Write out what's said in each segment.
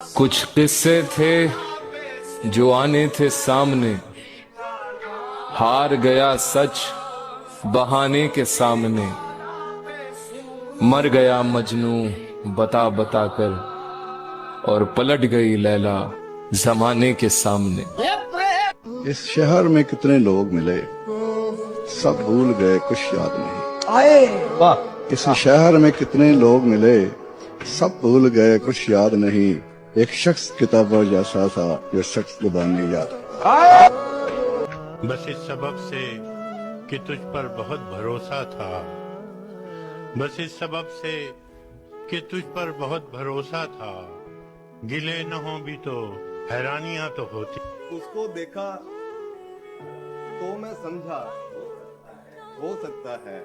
कुछ किस्से थे जो आने थे सामने, हार गया सच बहाने के सामने। मर गया मजनू बता बता कर, और पलट गई लैला जमाने के सामने। इस शहर में कितने लोग मिले, सब भूल गए कुछ याद नहीं। इस शहर में कितने लोग मिले, सब भूल गए कुछ याद नहीं। एक शख्स किताबों जैसा था जो शख्स जुबानी याद। बस इस सबब से कि तुझ पर बहुत भरोसा था, बस इस सबब से कि तुझ पर बहुत भरोसा था। गिले न हो भी तो हैरानियां तो होती। उसको देखा तो मैं समझा, हो सकता है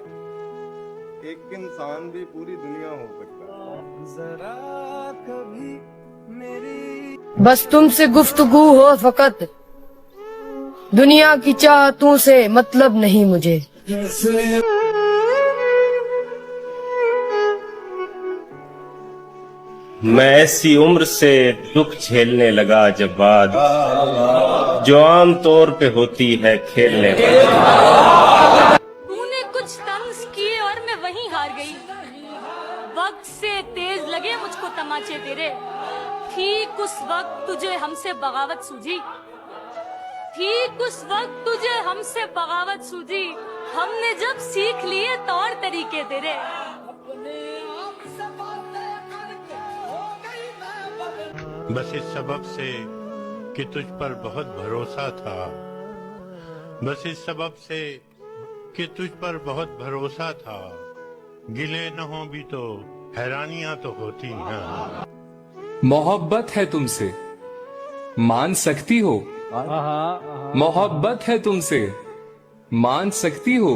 एक इंसान भी पूरी दुनिया हो सकता है। जरा कभी मेरी बस तुमसे गुफ्तगू हो फकत, दुनिया की चाहतों से मतलब नहीं मुझे। मैं ऐसी उम्र से दुख झेलने लगा जब बात जो आम तौर पे होती है खेलने वाली। तूने कुछ तंज किए और मैं वहीं हार गई। वक्त से तेज लगे मुझको तमाचे तेरे। ठीक उस वक्त तुझे हमसे बगावत सूझी, ठीक उस वक्त तुझे हमसे बगावत सूझी। हमने जब सीख लिए तौर तरीके तेरे। बस इस सबब से कि तुझ पर बहुत भरोसा था, बस इस सबब से कि तुझ पर बहुत भरोसा था। गिले न हो भी तो हैरानियां तो होती हैं। मोहब्बत है तुमसे, मान सकती हो। मोहब्बत है तुमसे, मान सकती हो।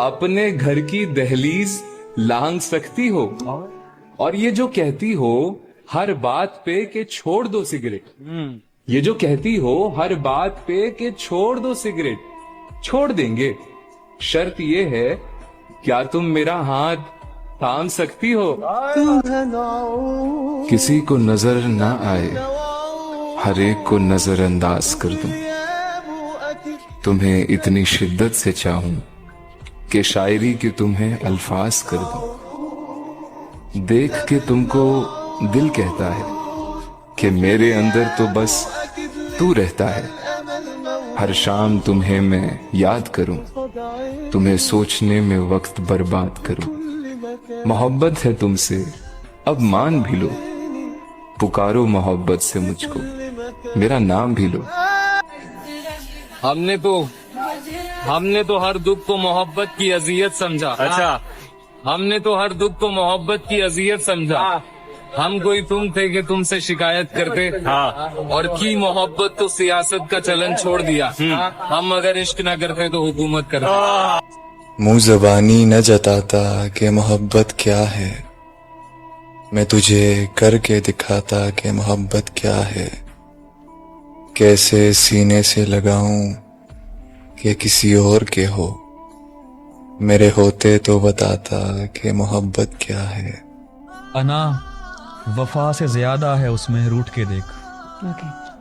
अपने घर की दहलीज लांग सकती हो। और ये जो कहती हो हर बात पे के छोड़ दो सिगरेट, ये जो कहती हो हर बात पे के छोड़ दो सिगरेट, छोड़ देंगे। शर्त ये है, क्या तुम मेरा हाथ थाम सकती हो। किसी को नजर ना आए, हर एक को नजरअंदाज कर दूं। तुम्हें इतनी शिद्दत से चाहूं कि शायरी के तुम्हें अल्फाज कर दूं। देख के तुमको दिल कहता है कि मेरे अंदर तो बस तू रहता है। हर शाम तुम्हें मैं याद करूं, तुम्हें सोचने में वक्त बर्बाद करूं। मोहब्बत है तुमसे, अब मान भी लो। पुकारो मोहब्बत से मुझको, मेरा नाम भी लो। हमने तो हर दुख को मोहब्बत की अजियत समझा। अच्छा, हमने तो हर दुख को मोहब्बत की अजियत समझा। हम कोई तुम थे कि तुमसे शिकायत करते। और की मोहब्बत तो सियासत का चलन छोड़ दिया। हम अगर इश्क न करते तो हुकूमत करते। मुंह ज़बानी न जताता कि मोहब्बत क्या है, मैं तुझे करके दिखाता कि मोहब्बत क्या है। कैसे सीने से लगाऊं कि किसी और के हो, मेरे होते तो बताता कि मोहब्बत क्या है। अना वफा से ज्यादा है उसमें रूठ के देख।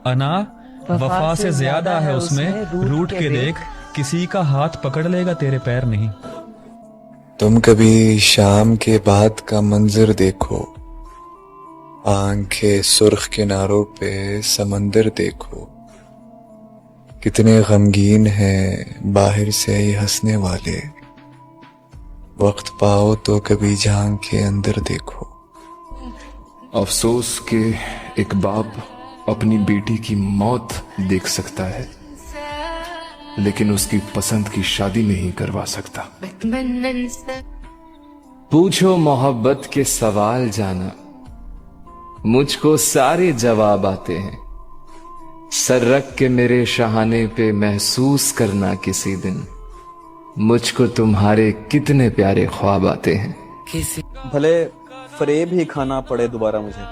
अना वफा से ज्यादा है उसमें रूठ के देख। किसी का हाथ पकड़ लेगा तेरे पैर नहीं। तुम कभी शाम के बाद का मंजर देखो, आंखें सुर्ख किनारों पे समंदर देखो। कितने गमगीन हैं बाहर से ये हंसने वाले, वक्त पाओ तो कभी झांक के अंदर देखो। अफसोस के एक बाप अपनी बेटी की मौत देख सकता है, लेकिन उसकी पसंद की शादी नहीं करवा सकता। पूछो मोहब्बत के सवाल जाना, मुझको सारे जवाब आते हैं। सर रख के मेरे शहाने पे महसूस करना किसी दिन, मुझको तुम्हारे कितने प्यारे ख्वाब आते हैं। भले फरेब ही खाना पड़े दोबारा मुझे,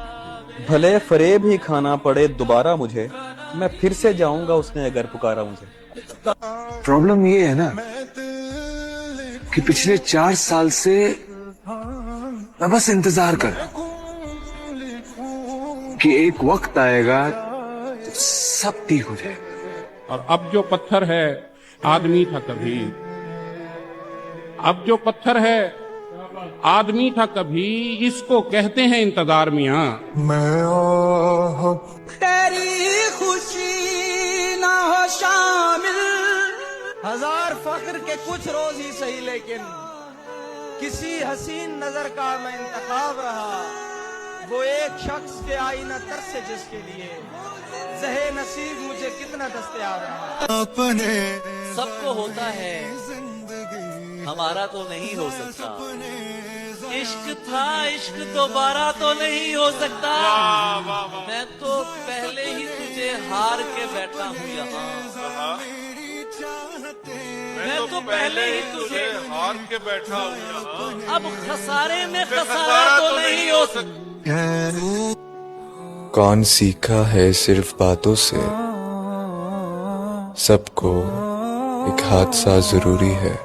भले फरेब ही खाना पड़े दोबारा मुझे, मैं फिर से जाऊंगा उसने अगर पुकारा मुझे। प्रॉब्लम ये है ना कि पिछले 4 साल से मैं बस इंतजार कर रहा हूं। कि एक वक्त आएगा तो सब ठीक हो जाएगा। और अब जो पत्थर है आदमी था कभी, अब जो पत्थर है आदमी था कभी, इसको कहते हैं इंतजार मियां। तेरी खुशी ना हो शामिल, हजार फख्र के कुछ रोज ही सही, लेकिन किसी हसीन नजर का मैं इंतखाब रहा। वो एक शख्स के आईना तर से जिसके लिए जहे नसीब मुझे कितना दस्तयाब रहा। अपने सबको होता है, हमारा तो नहीं हो सकता। इश्क था, इश्क दोबारा तो नहीं हो सकता। मैं तो पहले ही तुझे हार के बैठा हूँ यहाँ। मैं तो पहले ही तुझे हार के बैठा हूँ यहाँ। अब खसारे में खसारा तो नहीं हो सकता। कौन सीखा है सिर्फ बातों से, सबको एक हादसा जरूरी है।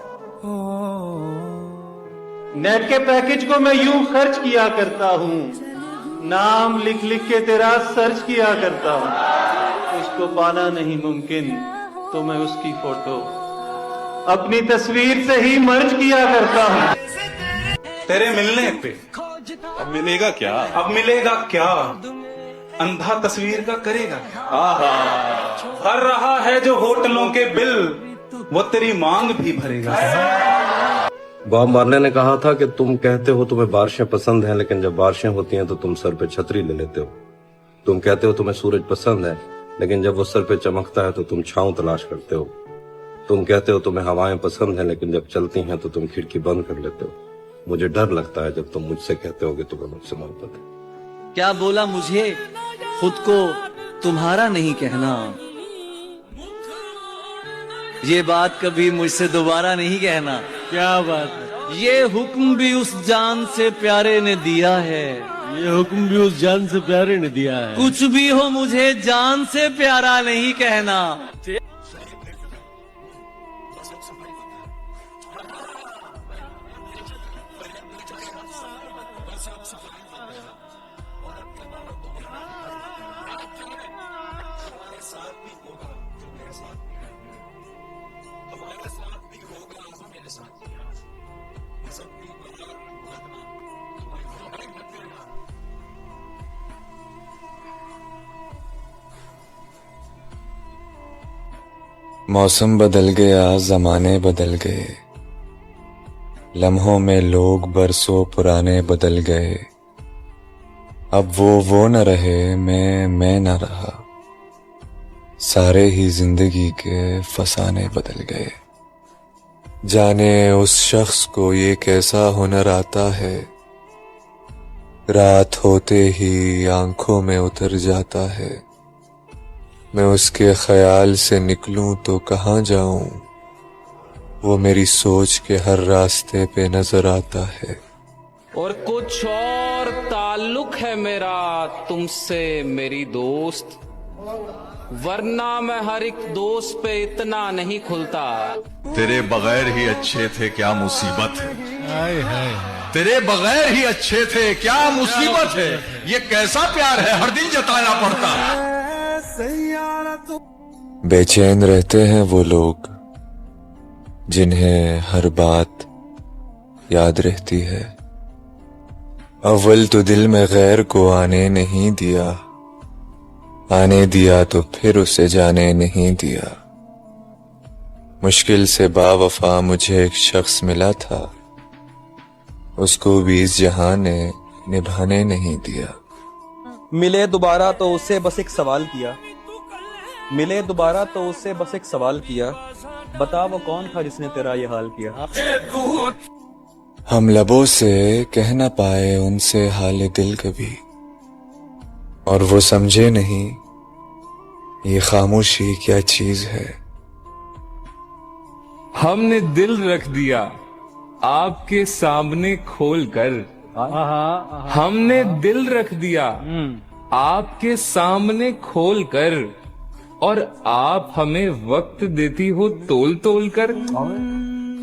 नेट के पैकेज को मैं यूं खर्च किया करता हूँ, नाम लिख लिख के तेरा सर्च किया करता हूँ। उसको पाना नहीं मुमकिन तो मैं उसकी फोटो अपनी तस्वीर से ही मर्ज किया करता हूँ। तेरे मिलने पे अब मिलेगा क्या? अब मिलेगा क्या? अंधा तस्वीर का करेगा क्या? भर रहा है जो होटलों के बिल, वो तेरी मांग भी भरेगा। बॉब मार्ले ने कहा था कि तुम कहते हो तुम्हें बारिशें पसंद हैं, लेकिन जब बारिशें होती हैं तो तुम सर पे छतरी ले लेते हो। तुम कहते हो तुम्हें सूरज पसंद है, लेकिन जब वो सर पे चमकता है तो तुम छांव तलाश करते हो। तुम कहते हो तुम्हें हवाएं पसंद हैं, लेकिन जब चलती हैं तो तुम खिड़की बंद कर लेते हो। मुझे डर लगता है जब तुम मुझसे कहते हो कि तुम्हें मुझसे मोहब्बत है। क्या बोला मुझे खुद को तुम्हारा नहीं कहना, ये बात कभी मुझसे दोबारा नहीं कहना। क्या बात है। ये हुक्म भी उस जान से प्यारे ने दिया है, ये हुक्म भी उस जान से प्यारे ने दिया है। कुछ भी हो मुझे जान से प्यारा नहीं कहना। मौसम बदल गया, जमाने बदल गए, लम्हों में लोग बरसों पुराने बदल गए। अब वो न रहे, मैं न रहा, सारे ही जिंदगी के फसाने बदल गए। जाने उस शख्स को ये कैसा हुनर आता है, रात होते ही आंखों में उतर जाता है। मैं उसके ख्याल से निकलूं तो कहाँ जाऊं, वो मेरी सोच के हर रास्ते पे नजर आता है। और कुछ और ताल्लुक है मेरा तुमसे मेरी दोस्त, वरना मैं हर एक दोस्त पे इतना नहीं खुलता। तेरे बगैर ही अच्छे थे क्या मुसीबत है, तेरे बगैर ही अच्छे थे क्या मुसीबत है। ये कैसा प्यार है हर दिन जताना पड़ता है। बेचैन रहते हैं वो लोग जिन्हें हर बात याद रहती है। अव्वल तो दिल में गैर को आने नहीं दिया, आने दिया तो फिर उसे जाने नहीं दिया। मुश्किल से बावफा मुझे एक शख्स मिला था, उसको भी इस जहां ने निभाने नहीं दिया। मिले दोबारा तो उससे बस एक सवाल किया, मिले दोबारा तो उससे बस एक सवाल किया, बता वो कौन था जिसने तेरा ये हाल किया। हम लबों से कह न पाए उनसे हाल दिल कभी, और वो समझे नहीं ये खामोशी क्या चीज है। हमने दिल रख दिया आपके सामने खोल कर, हमने दिल रख दिया आपके सामने खोल कर, और आप हमें वक्त देती हो तोल तोल कर।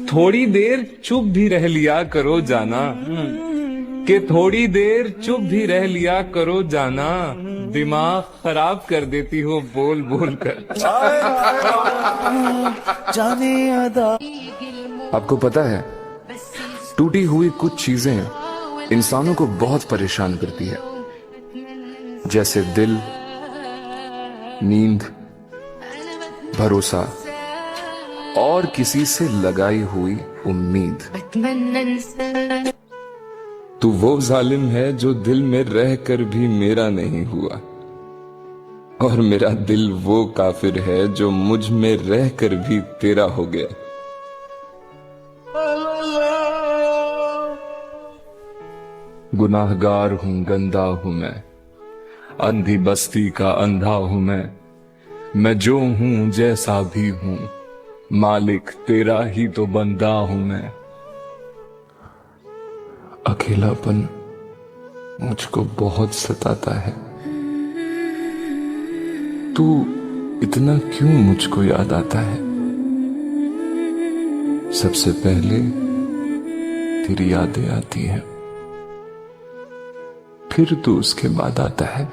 थोड़ी देर चुप भी रह लिया करो जाना, कि थोड़ी देर चुप भी रह लिया करो जाना। दिमाग खराब कर देती हो बोल बोल कर। आपको पता है, टूटी हुई कुछ चीजें इंसानों को बहुत परेशान करती है, जैसे दिल, नींद, भरोसा और किसी से लगाई हुई उम्मीद। तू वो जालिम है जो दिल में रह कर भी मेरा नहीं हुआ, और मेरा दिल वो काफिर है जो मुझ में रह कर भी तेरा हो गया। गुनाहगार हूं, गंदा हूं मैं, अंधी बस्ती का अंधा हूं मैं जो हूं जैसा भी हूं, मालिक तेरा ही तो बंदा हूं मैं। अकेलापन मुझको बहुत सताता है, तू इतना क्यों मुझको याद आता है? सबसे पहले तेरी यादें आती हैं, फिर तू उसके बाद आता है।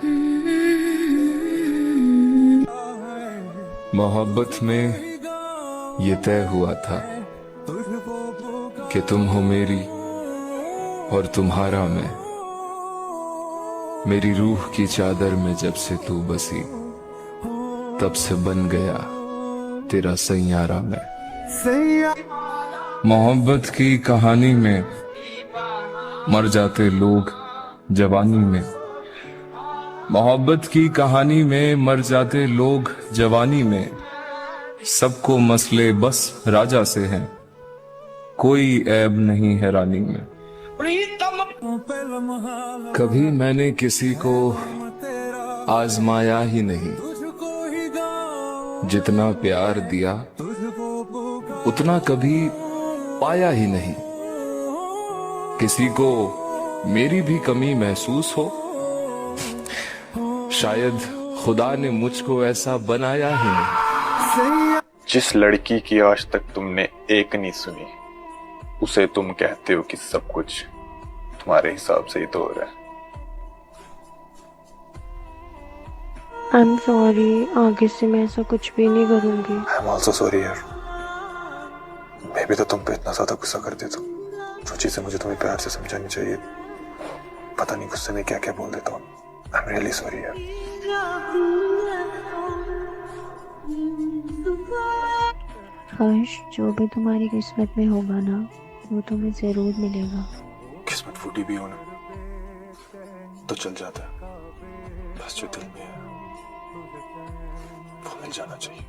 मोहब्बत में ये तय हुआ था कि तुम हो मेरी और तुम्हारा मैं। मेरी रूह की चादर में जब से तू बसी, तब से बन गया तेरा सैयारा मैं। मोहब्बत की कहानी में मर जाते लोग जवानी में, मोहब्बत की कहानी में मर जाते लोग जवानी में। सबको मसले बस राजा से हैं, कोई ऐब नहीं है रानी में। कभी मैंने किसी को आजमाया ही नहीं, जितना प्यार दिया उतना कभी पाया ही नहीं। किसी को मेरी भी कमी महसूस हो, शायद खुदा ने मुझको ऐसा बनाया ही नहीं। जिस लड़की की आज तक तुमने एक नहीं सुनी, उसे तुम कहते हो कि सब कुछ तुम्हारे हिसाब से ही तो हो रहा है। I'm sorry, आगे से मैं ऐसा कुछ भी नहीं करूंगी। I'm also sorry यार। मैं भी तो तुम पे इतना ज्यादा गुस्सा कर देता हूँ। जो चीजें मुझे तुम्हें प्यार से समझानी चाहिए, पता नहीं गुस्से में क्या क्या बोल देता हूँ। I'm really sorry यार। हर्ष, जो भी तुम्हारी किस्मत में होगा ना, वो तुम्हें जरूर मिलेगा। किस्मत फूटी भी हो ना तो चल जाता है, बस जो दिल में है वो मिल जाना चाहिए।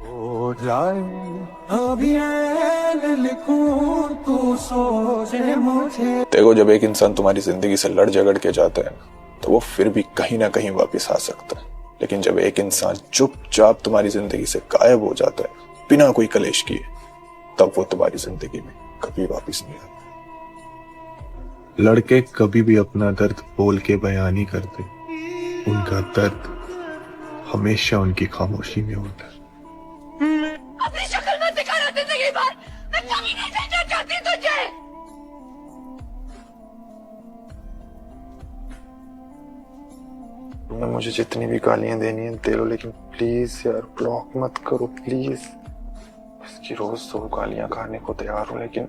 हो जाए अभी लिखूं तू सोचे मुझे। देखो, जब एक इंसान तुम्हारी जिंदगी से लड़ झगड़ के जाता है तो वो फिर भी कहीं ना कहीं वापस आ सकता है, लेकिन जब एक इंसान चुपचाप तुम्हारी जिंदगी से गायब हो जाता है बिना कोई कलेश किए, तब वो तुम्हारी जिंदगी में कभी वापस नहीं आता। लड़के कभी भी अपना दर्द बोल के बयान नहीं करते, उनका दर्द हमेशा उनकी खामोशी में होता है। अपनी शक्ल मत दिखाना जिंदगी भर, मैं कभी नहीं देखना चाहती तुझे। तुमने मुझे जितनी भी गालियां देनी है दे लो, लेकिन प्लीज यार ब्लॉक मत करो प्लीज। इसकी रोज 100 गालियां खाने को तैयार हूँ, लेकिन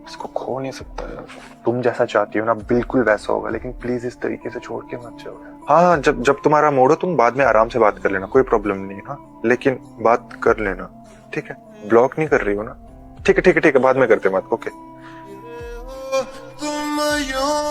इसको खो नहीं सकता यार। तुम जैसा चाहती हो ना बिल्कुल वैसा होगा, लेकिन प्लीज इस तरीके से छोड़ के मत जाओ। हाँ, जब तुम्हारा मूड हो तुम बाद में आराम से बात कर लेना, कोई प्रॉब्लम नहीं है। हाँ, लेकिन बात कर लेना, ठीक है? ब्लॉक नहीं कर रही हो ना? ठीक है, बाद में करते बात। ओके। तुम यूं